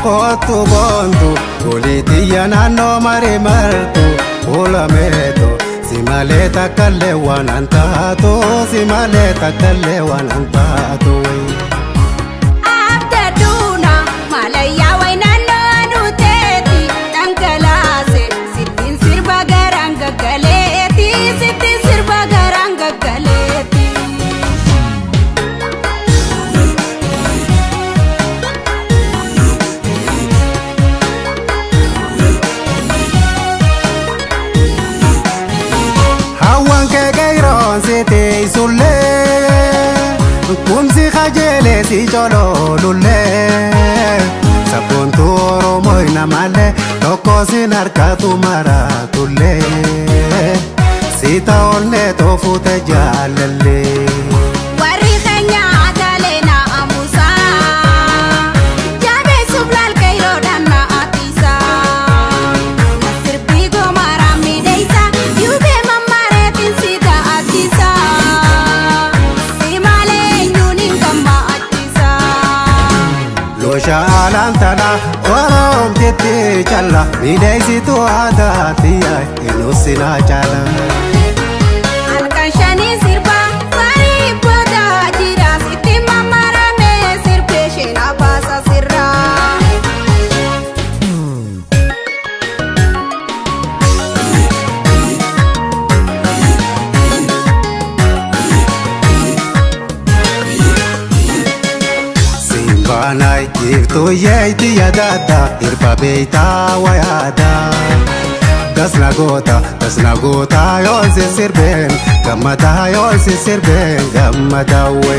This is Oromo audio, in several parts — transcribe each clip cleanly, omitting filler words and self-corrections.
kotu bontu kuliti yanano mari martu ulameto simaleta kalle wanantato simaleta kalle wanantato abdaduna malaya wainano anuteti tangalase sitin sirba garanga galeti sitin sirba garanga galeti Sete sulle kumsi khajele si cholo lulle sabon toro moina male toko sinarka tumara tulle sita olle tofu te jalalle wari khanya adalena amusa jabe sublal kairo danna atisa sirbi go marami deisa yube mamare tinsita atisa simale nyunin kama atisa losha alantana orom tete challa midaisi to adati ay inosina chala alkanshani sirba wari boda jira siti mamara me sirpe shena basa sirra Simbanai kifto yeiti yadada irpa beita wayada dasna gota yon se sirben gamata we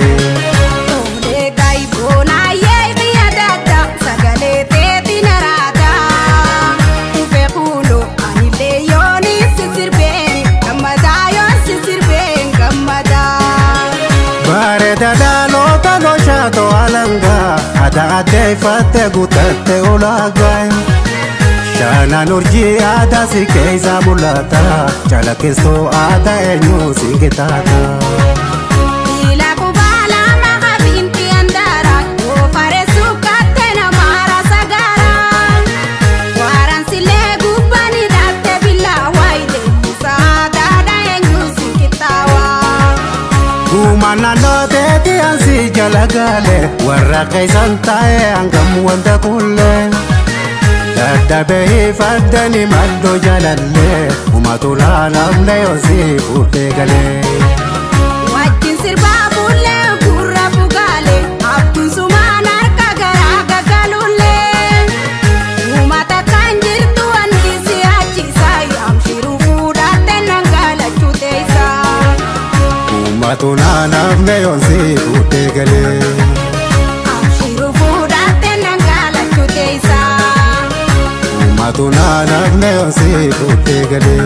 ode kai bona yeiti yadada sagale te tinarada ufe kulo anile yoni sirben gamada yon sirben gamada bare dada lota no shato alanga ada ade fatte gutate ulagai shana nurji ada sikeza bulata chala keso ada enyu singitata ila kubala maga binti andara o fare sukate na mara sagara waran sile gubani datte billa waide sada da enyu sikitawa kumana no te ansi jalagale warra kaisan tae angam wanda kulle dada behi faddani maddo jalalle umatula namne yosi futte gale wajjin sirba bulle gurra bugale abdun sumana arka gara gagalulle umata kanjirtu anisi achisa yamshiru fudatte nangala chuteisa umatula namne yosi futte gale amshiru fudatte nangala chuteisa umatula namne yosi futte gale